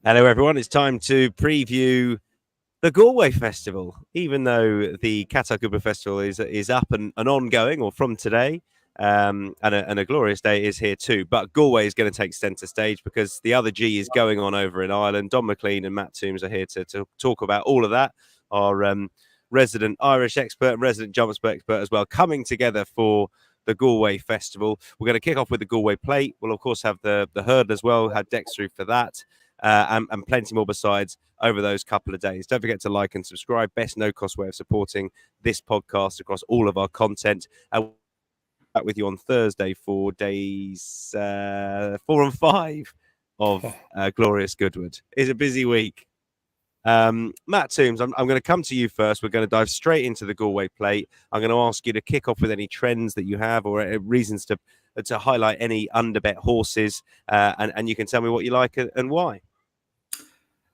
Hello, everyone. It's time to preview the Galway Festival. Even though the Catacuba Festival is up and ongoing, or from today, and a glorious day is here too. But Galway is going to take centre stage because the other G is going on over in Ireland. Donn McClean and Matt Toombs are here to talk about all of that. Our resident Irish expert and resident Jumpsport expert as well, coming together for the Galway Festival. We're going to kick off with the Galway Plate. We'll, of course, have the hurdle as well, had Dex through for that. And plenty more besides over those couple of days. Don't forget to like and subscribe. Best no-cost way of supporting this podcast across all of our content. We'll be back with you on Thursday for days 4 and 5 of Glorious Goodwood. It's a busy week. Matt Toombs, I'm going to come to you first. We're going to dive straight into the Galway Plate. I'm going to ask you to kick off with any trends that you have or reasons to highlight any underbet horses, and you can tell me what you like and why.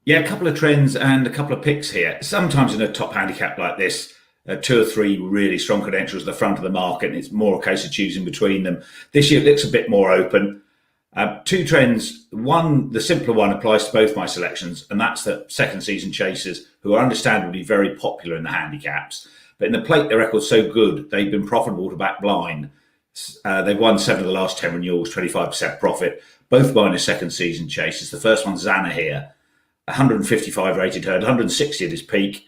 Yeah, a couple of trends and a couple of picks here. Sometimes in a top handicap like this, 2 or 3 really strong credentials at the front of the market, and it's more a case of choosing between them. This year it looks a bit more open. 2 trends. One, the simpler one, applies to both my selections, and that's the second season chasers, who are understandably very popular in the handicaps. But in the plate, their record's so good, they've been profitable to back blind. They've won 7 of the last 10 renewals, 25% profit. Both mine are second season chasers. The first one's Zana here. 155 rated hurdle, 160 at his peak,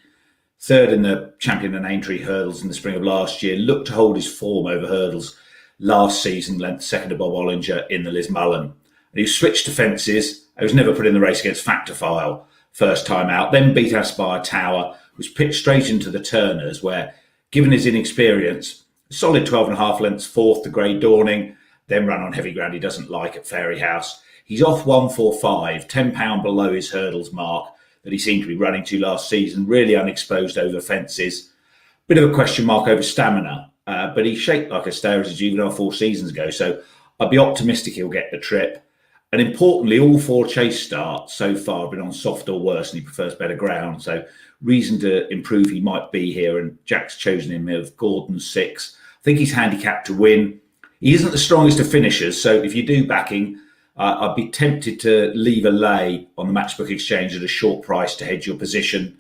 third in the Champion and Aintree hurdles in the spring of last year, looked to hold his form over hurdles last season, lent second to Bob Ollinger in the Liz Mullen. And he switched to fences. He was never put in the race against Factorfile first time out, then beat Aspire Tower, was pitched straight into the Turners, where, given his inexperience, solid 12.5 lengths fourth to Grey Dawning, then run on heavy ground he doesn't like at Fairy House. He's off 145, £10 below his hurdles mark that he seemed to be running to last season, really unexposed over fences. Bit of a question mark over stamina, but he shaped like a stayer as a juvenile 4 seasons ago, so I'd be optimistic he'll get the trip. And importantly, all 4 chase starts so far have been on soft or worse, and he prefers better ground, so reason to improve he might be here, and Jack's chosen him of Gordon 6. I think he's handicapped to win. He isn't the strongest of finishers, so if you do backing, I'd be tempted to leave a lay on the Matchbook Exchange at a short price to hedge your position.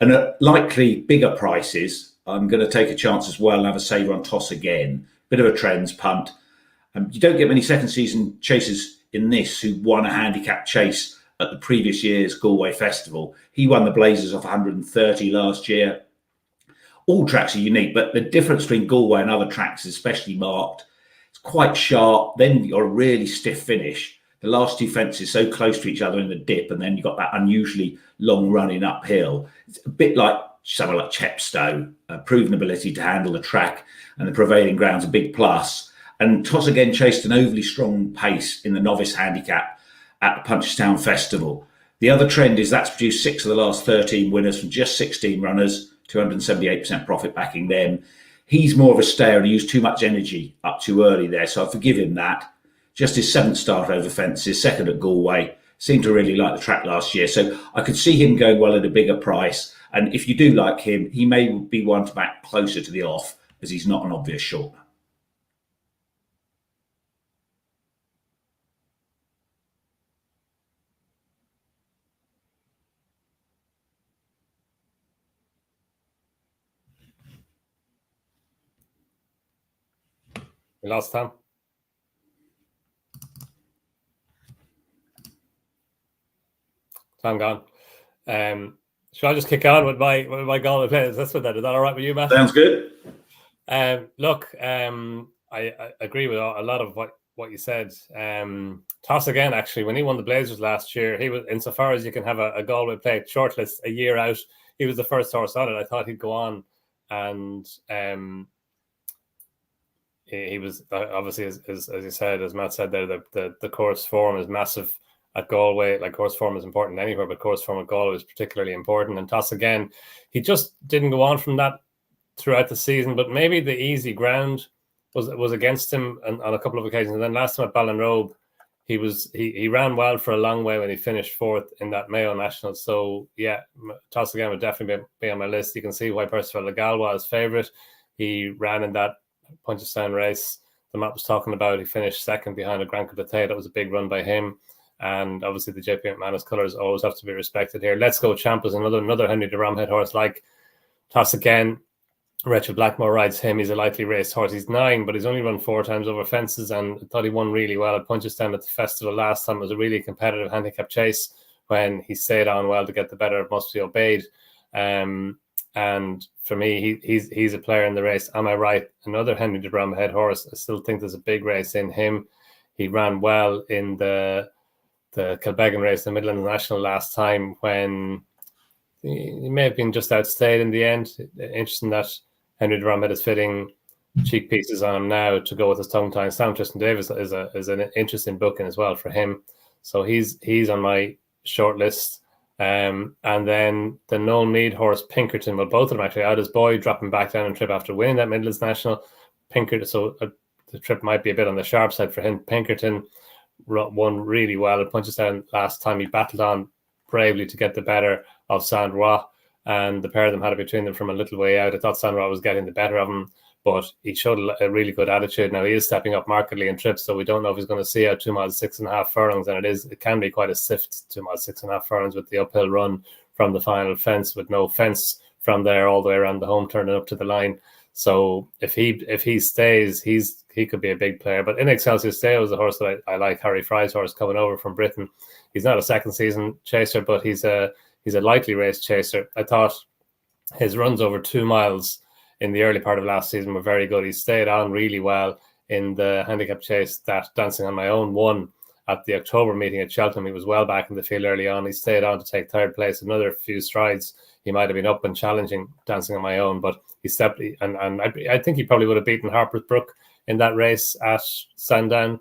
And at likely bigger prices, I'm going to take a chance as well and have a saver on Toss Again. Bit of a trends punt. You don't get many second season chasers in this who won a handicap chase at the previous year's Galway Festival. He won the Blazers off 130 last year. All tracks are unique, but the difference between Galway and other tracks is especially marked. It's quite sharp. Then you've got a really stiff finish. The last 2 fences so close to each other in the dip, and then you've got that unusually long running uphill. It's a bit like somewhere like Chepstow, a proven ability to handle the track, and the prevailing ground's a big plus. And Toss Again chased an overly strong pace in the novice handicap at the Punchestown Festival. The other trend is that's produced 6 of the last 13 winners from just 16 runners, 278% profit backing them. He's more of a stayer and he used too much energy up too early there, so I forgive him that. Just his 7th start over fences, second at Galway. Seemed to really like the track last year, so I could see him going well at a bigger price. And if you do like him, he may be one to back closer to the off, as he's not an obvious short. We lost Tom. Tom gone. Shall I just kick on with my Galway players? That's what that is. That all right with you, Matt? Sounds good. Look, I agree with a lot of what you said. Toss Again, actually, when he won the Blazers last year, he was, insofar as you can have a Galway plate shortlist a year out, he was the first horse on it. I thought he'd go on, and he was obviously, as you said, as Matt said there, the course form is massive at Galway. Like, course form is important anywhere, but course form at Galway is particularly important. And Toss Again, he just didn't go on from that throughout the season, but maybe the easy ground was against him on a couple of occasions. And then last time at Ballinrobe, he ran well for a long way when he finished 4th in that Mayo National. So yeah, Toss Again would definitely be on my list. You can see why Percival Le Gall was favourite. He ran in that Punchestown race the Matt was talking about. He finished second behind a Grand Coupe. That was a big run by him. And obviously the JP McManus colours always have to be respected here. Let's Go Champ is another Henry de Ramhead horse like Toss Again. Rachel Blackmore rides him. He's a lightly raced horse. He's 9, but he's only run 4 times over fences, and I thought he won really well at Punchestown at the festival last time. It was a really competitive handicap chase when he stayed on well to get the better of Must Be Obeyed. And for me, he's a player in the race. Am I right? Another Henry de Ramhead horse. I still think there's a big race in him. He ran well in the Kilbeggan race, the Midlands National last time, when he may have been just outstayed in the end. Interesting that Henry de Ramhead is fitting cheek pieces on him now to go with his tongue tie. Sam Tristan Davis is an interesting booking as well for him. So he's on my short list. And then the No Mead horse Pinkerton, well, both of them actually out as boy, dropping back down on trip after winning that Midlands National. Pinkerton, so the trip might be a bit on the sharp side for him. Pinkerton won really well at Punchestown last time. He battled on bravely to get the better of Sandrois, and the pair of them had it between them from a little way out. I thought Sandrois was getting the better of him, but he showed a really good attitude. Now he is stepping up markedly in trips, so we don't know if he's going to see out 2 miles 6.5 furlongs, and it can be quite a sift 2 miles 6.5 furlongs with the uphill run from the final fence with no fence from there all the way around the home turn and up to the line. So if he stays, he could be a big player. But In Excelsior Stay was a horse that I like, Harry Fry's horse coming over from Britain. He's not a second season chaser, but he's a lightly raced chaser. I thought his runs over 2 miles in the early part of last season were very good. He stayed on really well in the handicap chase that Dancing on My Own won at the October meeting at Cheltenham. He was well back in the field early on. He stayed on to take third place. Another few strides, he might have been up and challenging Dancing on My Own, but he stepped, and I think he probably would have beaten Harper's Brook in that race at Sandown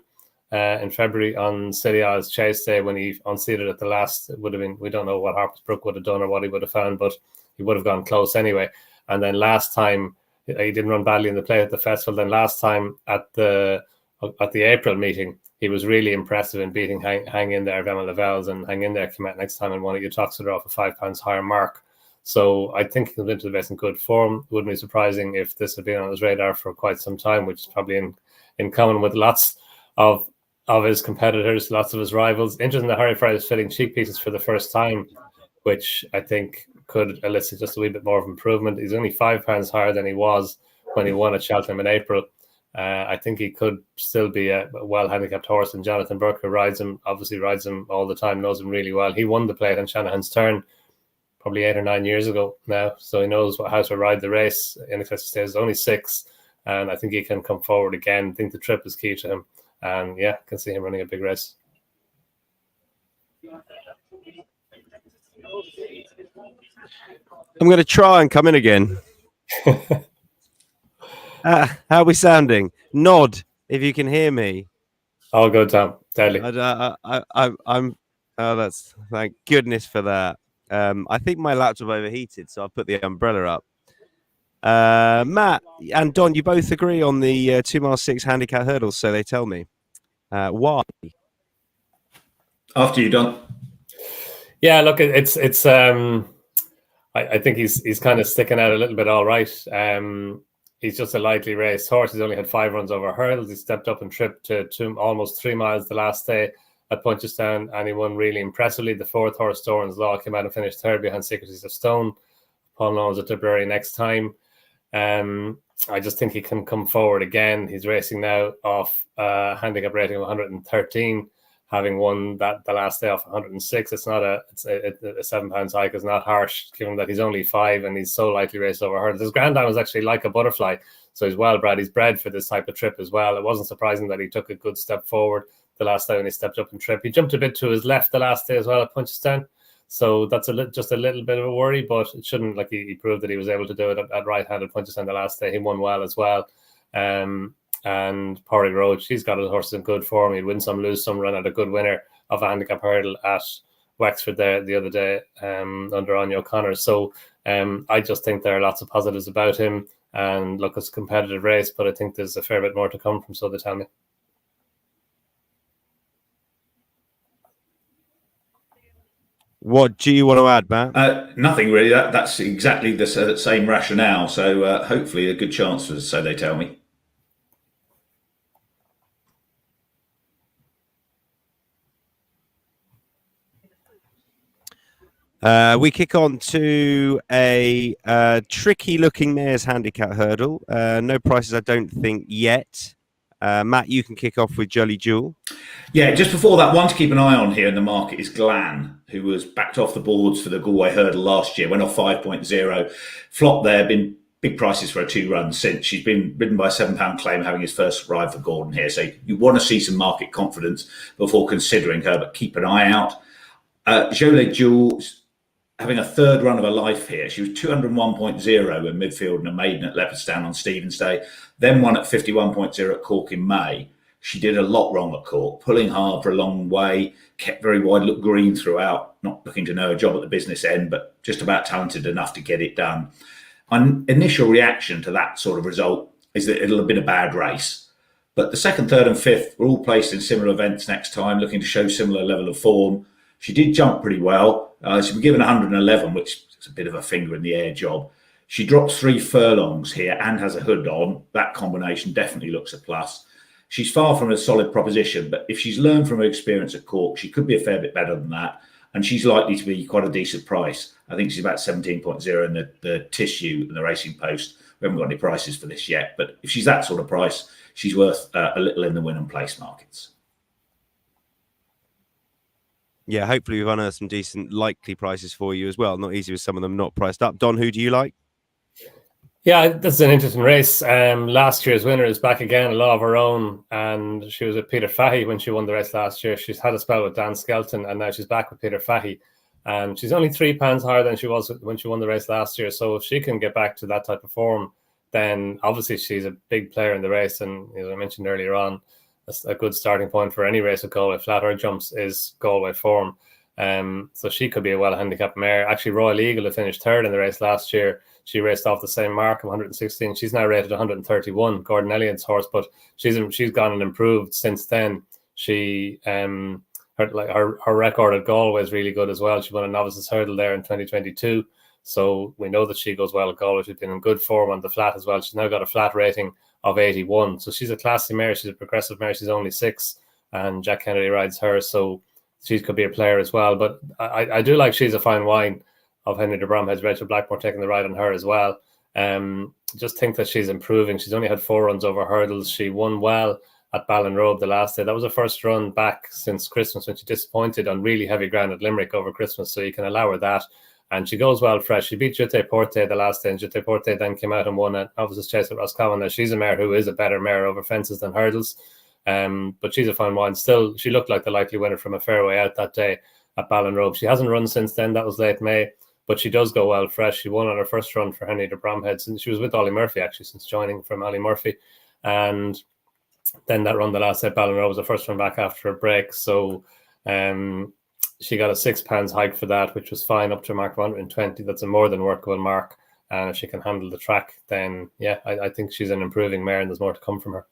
in February on City Oz Chase Day when he unseated at the last. It would have been, we don't know what Harper's Brook would have done or what he would have found, but he would have gone close anyway. And then last time, he didn't run badly in the play at the festival. Then last time at the April meeting, he was really impressive in beating Hang In There of Emma Lavelles, and Hang In There came out next time and won at Uttoxeter off a £5 higher mark. So I think he comes into the race in good form. It wouldn't be surprising if this had been on his radar for quite some time, which is probably in common with lots of his competitors, lots of his rivals. Interesting that Harry Fry is fitting cheek pieces for the first time, which I think could elicit just a wee bit more of improvement. He's only £5 higher than he was when he won at Cheltenham in April. I think he could still be a well-handicapped horse, and Jonathan Burke, who rides him all the time, knows him really well. He won the plate on Shanahan's Turn probably 8 or 9 years ago now, so he knows how to ride the race. In Excessive State is only 6, and I think he can come forward again. I think the trip is key to him, and yeah, I can see him running a big race. I'm going to try and come in again. How are we sounding? Nod if you can hear me. All good, Tom. Deadly. I'm. Oh, that's thank goodness for that. I think my laptop overheated, so I put the umbrella up. Matt and Don, you both agree on the 2 mile 6 handicap hurdles, so they tell me. Why? After you, Don. Yeah, look, it's. I think he's kind of sticking out a little bit. All right. He's just a lightly raced horse. He's only had 5 runs over hurdles. He stepped up and tripped to almost 3 miles the last day at Punchestown, and he won really impressively. The 4th horse, Doran's Law, came out and finished 3rd behind Secretaries of Stone. Paul knows at Tipperary next time. I just think he can come forward again. He's racing now off a handicap rating of 113, having won that the last day off 106. It's not a £7 hike is not harsh, given that he's only 5 and he's so lightly raced over hurdles. His Grandam was actually like a butterfly, so he's well bred. He's bred for this type of trip as well. It wasn't surprising that he took a good step forward the last day when he stepped up and tripped. He jumped a bit to his left the last day as well at Punchestown, so that's just a little bit of a worry, but it shouldn't. Like he proved that he was able to do it at right-handed Punchestown the last day. He won well as well. And Porrig Road, he's got his horses in good form. He'd win some, lose some, run at a good winner of a handicap hurdle at Wexford there the other day under Anya O'Connor. So I just think there are lots of positives about him. And look, it's a competitive race, but I think there's a fair bit more to come from, so they tell me. What do you want to add, Matt? Nothing really. That's exactly the same rationale. So hopefully a good chance, so they tell me. We kick on to a tricky-looking mare's handicap hurdle. No prices, I don't think, yet. Matt, you can kick off with Jolly Jewel. Yeah, just before that, one to keep an eye on here in the market is Glan, who was backed off the boards for the Galway hurdle last year, went off 5.0, flopped there, been big prices for her 2 runs since. She's been ridden by a £7 claim, having his first ride for Gordon here. So you want to see some market confidence before considering her, but keep an eye out. Jolly Jewel, having a 3rd run of her life here. She was 201.0 in midfield and a maiden at Leopardstown on Stephen's Day, then won at 51.0 at Cork in May. She did a lot wrong at Cork, pulling hard for a long way, kept very wide, looked green throughout, not looking to know a job at the business end, but just about talented enough to get it done. An initial reaction to that sort of result is that it'll have been a bad race. But the 2nd, 3rd and 5th were all placed in similar events next time, looking to show similar level of form. She did jump pretty well. She was given 111, which is a bit of a finger in the air job. She drops 3 furlongs here and has a hood on. That combination definitely looks a plus. She's far from a solid proposition, but if she's learned from her experience at Cork, she could be a fair bit better than that. And she's likely to be quite a decent price. I think she's about 17.0 in the tissue and the Racing Post. We haven't got any prices for this yet, but if she's that sort of price, she's worth a little in the win and place markets. Yeah, hopefully we've unearthed some decent likely prices for you as well. Not easy with some of them not priced up. Don, who do you like? Yeah, this is an interesting race. Last year's winner is back again, a lot of her own, and she was with Peter Fahey when she won the race last year. She's had a spell with Dan Skelton, and now she's back with Peter Fahey. And she's only £3 higher than she was when she won the race last year. So if she can get back to that type of form, then obviously she's a big player in the race. And as I mentioned earlier on, a good starting point for any race with Galway flat or jumps is Galway form. So she could be a well-handicapped mare. Actually, Royal Eagle had finished 3rd in the race last year. She raced off the same mark of 116. She's now rated 131, Gordon Elliott's horse, but she's gone and improved since then. She her record at Galway is really good as well. She won a novices hurdle there in 2022. So we know that she goes well at Galway. She's been in good form on the flat as well. She's now got a flat rating of 81. So she's a classy mare. She's a progressive mare. She's only 6, and Jack Kennedy rides her. So she could be a player as well. But I do like She's a Fine Wine of Henry de Bromhead's, Rachel Blackmore taking the ride on her as well. Just think that she's improving. She's only had 4 runs over hurdles. She won well at Ballinrobe the last day. That was her first run back since Christmas, when she disappointed on really heavy ground at Limerick over Christmas. So you can allow her that. And she goes well fresh. She beat Jute Porte the last day, and Jute Porte then came out and won at Novices Chase at Roscommon. Now, she's a mare who is a better mare over fences than hurdles. But She's a Fine Wine. Still, she looked like the likely winner from a fairway out that day at Ballinrobe. She hasn't run since then. That was late May. But she does go well fresh. She won on her first run for Henry de Bromhead. She was with Ollie Murphy, actually, since joining from Ollie Murphy. And then that run the last day at Ballinrobe was the first run back after a break. So she got a £6 hike for that, which was fine, up to a mark of 120. That's a more than workable mark. And if she can handle the track, then, yeah, I think she's an improving mare, and there's more to come from her.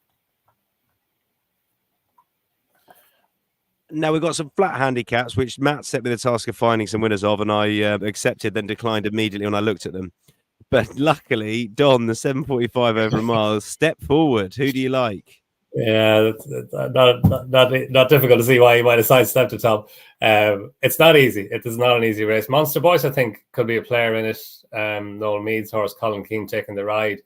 Now, we've got some flat handicaps, which Matt set me the task of finding some winners of, and I accepted, then declined immediately when I looked at them. But luckily, Don, the 7.45 over a mile, step forward. Who do you like? Yeah, not difficult to see why you might have sidestepped it, Tom. It's not easy. It is not an easy race. Monster Boyce, I think, could be a player in it. Noel Meade's horse, Colin Keane, taking the ride.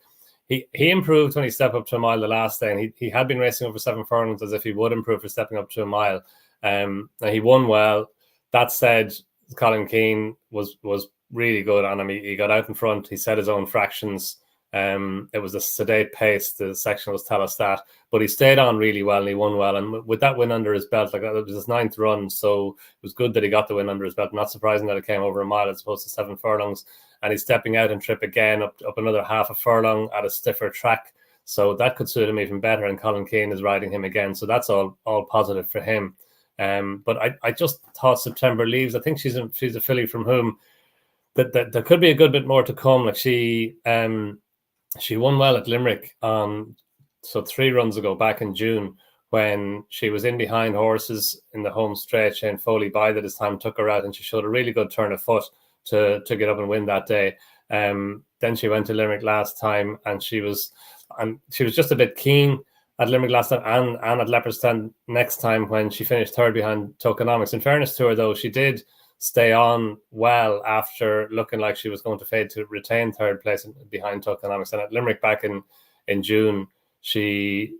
He improved when he stepped up to a mile the last day, and he had been racing over 7 furlongs as if he would improve for stepping up to a mile. He won well. That said, Colin Keane was really good on him. He got out in front. He set his own fractions. It was a sedate pace. The sectionals tell us that, but he stayed on really well and he won well. And with that win under his belt, like, that was his 9th run, so it was good that he got the win under his belt. Not surprising that it came over a mile as opposed to 7 furlongs. And he's stepping out and trip again up another half a furlong at a stiffer track, so that could suit him even better. And Colin Keane is riding him again, so that's all positive for him. But I just thought September Leaves. I think she's a filly from whom that there could be a good bit more to come. Like she won well at Limerick so 3 runs ago, back in June, when she was in behind horses in the home straight. Shane Foley by that this time took her out, and she showed a really good turn of foot to get up and win that day. Then she went to Limerick last time, and she was just a bit keen at Limerick last time and at Leopardstown next time, when she finished 3rd behind Tokenomics. In fairness to her, though, she did stay on well after looking like she was going to fade to retain third place behind Tokenomics. And at Limerick back in June, she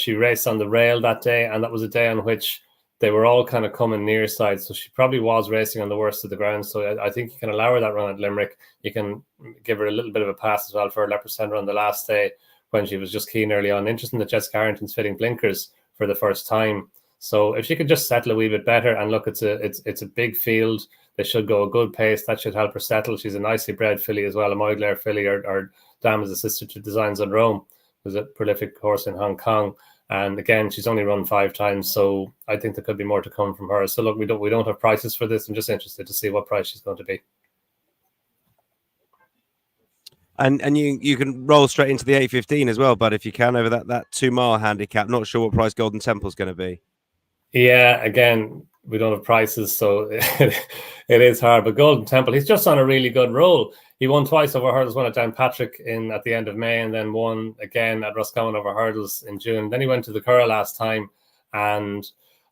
raced on the rail that day, and that was a day on which they were all kind of coming near side. So she probably was racing on the worst of the ground. So I think you can allow her that run at Limerick. You can give her a little bit of a pass as well for a Leopardstown run the last day when she was just keen early on. Interesting that Jessica Harrington's fitting blinkers for the first time. So if she could just settle a wee bit better, and look, it's a big field. They should go a good pace. That should help her settle. She's a nicely bred filly as well, a Moiglair filly. Or Dam is a sister to Designs on Rome, who's a prolific horse in Hong Kong. And again, she's only run 5 times, so I think there could be more to come from her. So look, we don't have prices for this. I'm just interested to see what price she's going to be. And you can roll straight into the 8.15 as well, but if you can, over that 2 mile handicap. Not sure what price Golden Temple's going to be. Yeah, again, we don't have prices, so it is hard. But Golden Temple, he's just on a really good roll. He won twice over hurdles, one at Downpatrick at the end of May, and then won again at Roscommon over hurdles in June. Then he went to the Curragh last time, and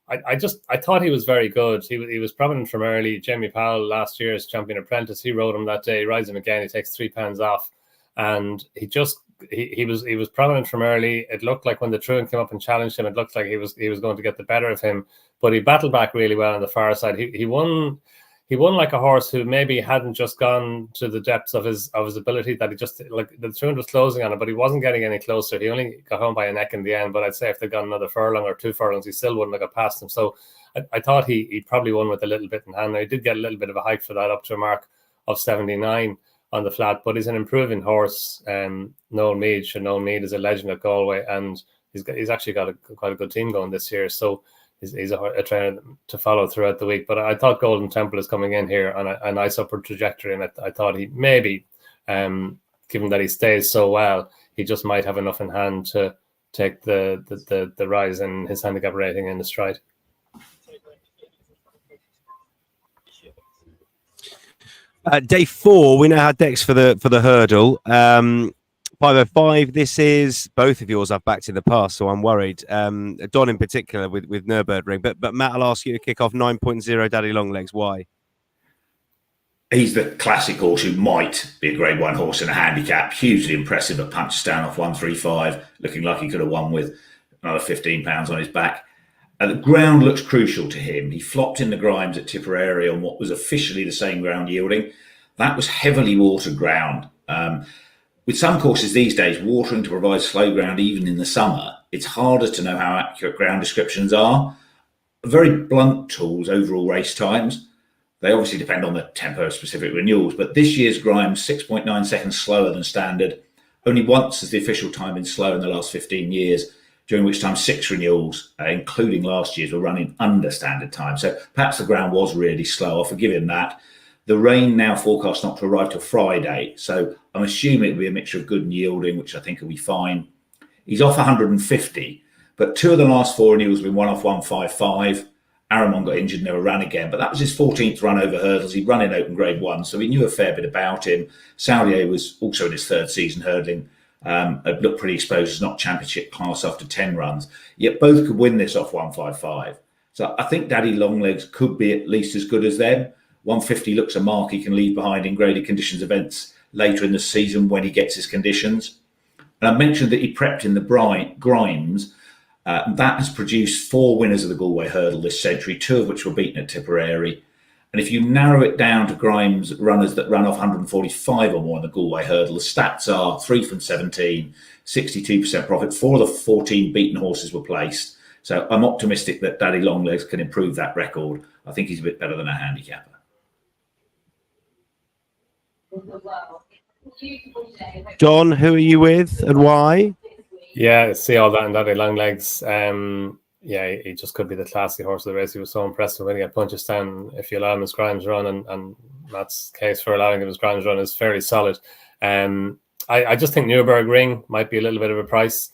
I thought he was very good. He was prominent from early. Jamie Powell, last year's champion apprentice, he rode him that day. He rides him again. He takes 3 pounds off, and he was prominent from early. It looked like when the Truant came up and challenged him, it looked like he was going to get the better of him. But he battled back really well on the far side. He won. He won like a horse who maybe hadn't just gone to the depths of his ability, that he just, like, the Truant was closing on him, but he wasn't getting any closer. He only got home by a neck in the end. But I'd say if they'd gone another furlong or 2 furlongs, he still wouldn't have got past him. So I thought he probably won with a little bit in hand. Now, he did get a little bit of a hike for that, up to a mark of 79 on the flat, but he's an improving horse. Noel Meade is a legend at Galway, and he's actually got quite a good team going this year. So he's a trainer to follow throughout the week. But I thought Golden Temple is coming in here on a nice upward trajectory, and I thought he maybe, given that he stays so well, he just might have enough in hand to take the rise in his handicap rating in the stride. Day 4, we now had decks for the hurdle. 505. This is both of yours I've backed in the past, so I'm worried. Donn in particular with Nürburgring. But Matt, I'll ask you to kick off 9.0 Daddy Longlegs. Why? He's the classic horse who might be a Grade 1 horse in a handicap. Hugely impressive at Punchestown off 135, looking like he could have won with another 15 pounds on his back. The ground looks crucial to him. He flopped in the Grimes at Tipperary on what was officially the same ground yielding. That was heavily watered ground. With some courses these days, watering to provide slow ground even in the summer, it's harder to know how accurate ground descriptions are. Very blunt tools, overall race times. They obviously depend on the tempo of specific renewals, but this year's Grimes 6.9 seconds slower than standard. Only once has the official time been slow in the last 15 years, during which time 6 renewals, including last year's, were running under standard time. So perhaps the ground was really slow. I'll forgive him that. The rain now forecast not to arrive till Friday, so I'm assuming it'll be a mixture of good and yielding, which I think will be fine. He's off 150, but 2 of the last 4 renewals have been one off 155. Aramon got injured and never ran again, but that was his 14th run over hurdles. He'd run in open Grade 1, so we knew a fair bit about him. Saulier was also in his 3rd season hurdling. Had looked pretty exposed as not championship class after 10 runs, yet both could win this off 155. So I think Daddy Longlegs could be at least as good as them. 150 looks a mark he can leave behind in graded conditions events later in the season when he gets his conditions. And I mentioned that he prepped in the Grimes. That has produced 4 winners of the Galway hurdle this century, 2 of which were beaten at Tipperary. And if you narrow it down to Grimes runners that run off 145 or more in the Galway hurdle, the stats are 3 from 17, 62% profit. 4 of the 14 beaten horses were placed. So I'm optimistic that Daddy Longlegs can improve that record. I think he's a bit better than a handicapper. Donn, who are you with and why? Yeah, see all that in Daddy Longlegs. Yeah, he just could be the classy horse of the race. He was so impressive when he got Punchestown. If you allow him his Grimes run, and Matt's case for allowing him his Grimes run is fairly solid. I just think Nürburgring might be a little bit of a price.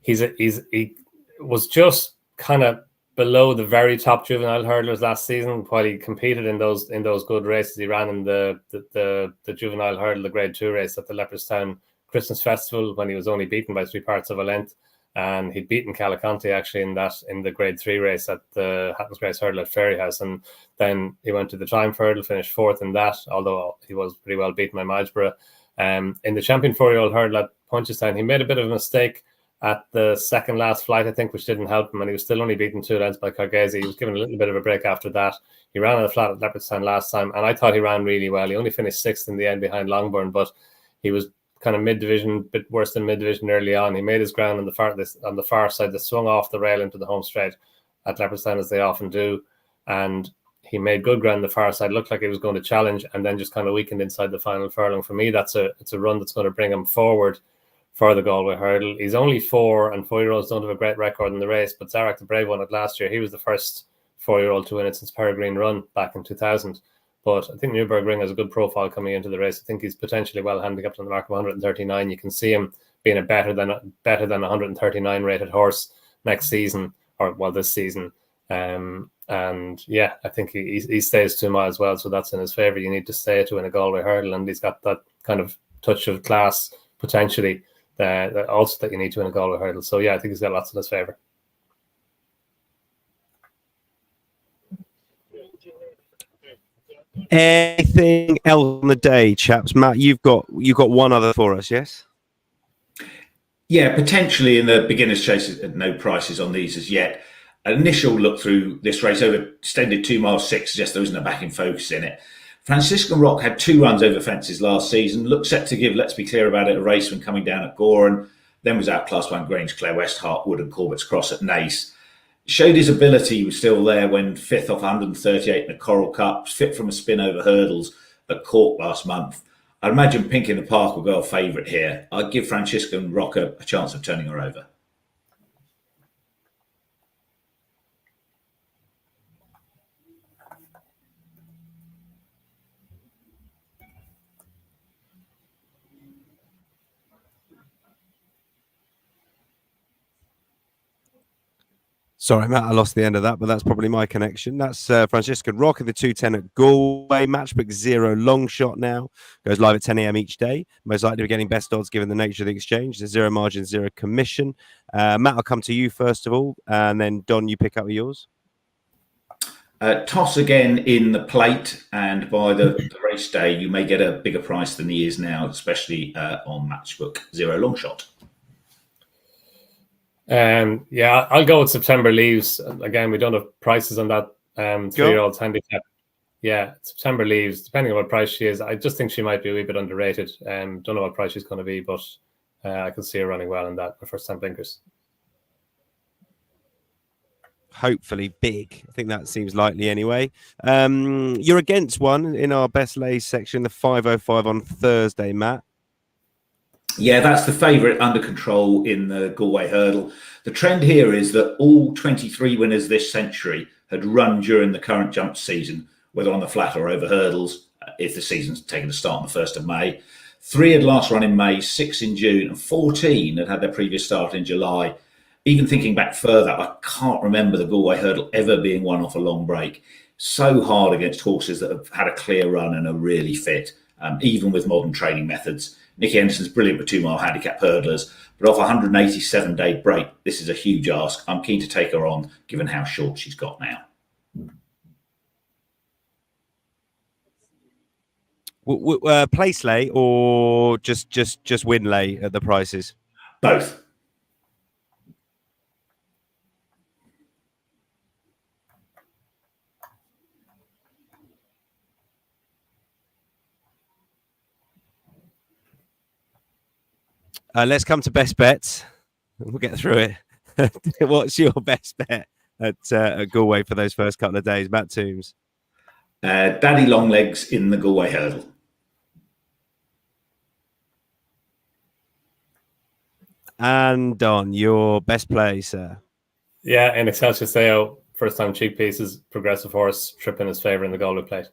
He was just kind of below the very top juvenile hurdlers last season while he competed in those good races. He ran in the juvenile hurdle, the Grade 2 race at the Leopardstown Christmas Festival when he was only beaten by 3 parts of a length. and he'd beaten Caliconte actually in the Grade 3 race at the Hatton's Grace Hurdle at Fairyhouse, and then he went to the Triumph Hurdle, finished 4th in that, although he was pretty well beaten by Magsborough. In the Champion 4-year-old Hurdle at Punchestown, he made a bit of a mistake at the second last flight, I think, which didn't help him, and he was still only beaten 2 lengths by Cargese. He was given a little bit of a break after that. He ran on the flat at Leopardstown last time, and I thought he ran really well. He only finished 6th in the end behind Longbourn, but he was kind of mid-division, a bit worse than mid-division early on. He made his ground on the far side. They swung off the rail into the home straight at Leopardstown, as they often do, and he made good ground on the far side. Looked like he was going to challenge, and then just kind of weakened inside the final furlong. For me, it's a run that's going to bring him forward for the Galway Hurdle. He's only 4, and 4-year-olds don't have a great record in the race, but Zarek the Brave won it last year. He was the first 4-year-old to win it since Peregrine Run back in 2000. But I think Newburgh has a good profile coming into the race. I think he's potentially well handicapped on the mark of 139. You can see him being a better than 139 rated horse next season, or this season. And yeah, I think he stays 2 miles well, so that's in his favour. You need to stay to win a Galway Hurdle, and he's got that kind of touch of class potentially also that you need to win a Galway Hurdle. So yeah, I think he's got lots in his favour. Anything else on the day, chaps? Matt, you've got one other for us, yes? Yeah, potentially in the beginner's chase, no prices on these as yet. An initial look through this race over extended 2 miles 6 suggests there isn't a backing focus in it. Franciscan Rock had 2 runs over fences last season, looked set to give, let's be clear about it, a race when coming down at Goran, then was outclassed by Grange, Clare West, Hartwood and Corbett's Cross at Naas. Showed his ability, he was still there when 5th off 138 in the Coral Cup, fit from a spin over hurdles at Cork last month. I'd imagine Pink in the Park will go a favourite here. I'd give Franciscan Rock a chance of turning her over. Sorry, Matt, I lost the end of that, but that's probably my connection. That's Franciscan Rock in the 2:10 at Galway. Matchbook 0 long shot now. Goes live at 10 a.m. each day. Most likely to be getting best odds given the nature of the exchange. There's 0 margin, 0 commission. Matt, I'll come to you first of all, and then Don, you pick up yours. Toss again in the plate, and by the race day, you may get a bigger price than he is now, especially on Matchbook 0 long shot. Yeah, I'll go with September Leaves. Again, we don't have prices on that 3-year-old's handicap. Yeah, September Leaves, depending on what price she is. I just think she might be a wee bit underrated. Don't know what price she's going to be, but I can see her running well in that for first-time blinkers. Hopefully big. I think that seems likely anyway. You're against one in our best lays section, the 505 on Thursday, Matt. Yeah, that's the favourite under control in the Galway Hurdle. The trend here is that all 23 winners this century had run during the current jump season, whether on the flat or over hurdles, if the season's taken to start on the 1st of May. 3 had last run in May, 6 in June, and 14 had their previous start in July. Even thinking back further, I can't remember the Galway Hurdle ever being won off a long break. So hard against horses that have had a clear run and are really fit, even with modern training methods. Nicky Henderson's brilliant with 2 mile handicap hurdlers, but off a 187-day break, this is a huge ask. I'm keen to take her on, given how short she's got now. Place lay or just win lay at the prices? Both. Let's come to best bets. We'll get through it. What's your best bet at Galway for those first couple of days, Matt Toombs? Daddy Longlegs in the Galway Hurdle. And Don, your best play, sir? Yeah, in Excelsior Seo, first time cheek pieces, progressive horse, trip in his favour in the Galway plate.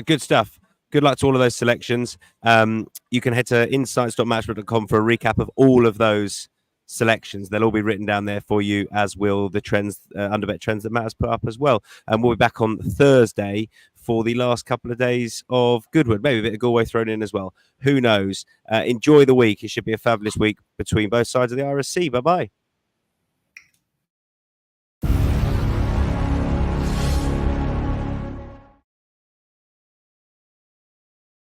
Good stuff. Good luck to all of those selections. You can head to insights.matchbook.com for a recap of all of those selections. They'll all be written down there for you, as will the trends, underbet trends that Matt has put up as well. And we'll be back on Thursday for the last couple of days of Goodwood. Maybe a bit of Galway thrown in as well. Who knows? Enjoy the week. It should be a fabulous week between both sides of the RSC. Bye-bye.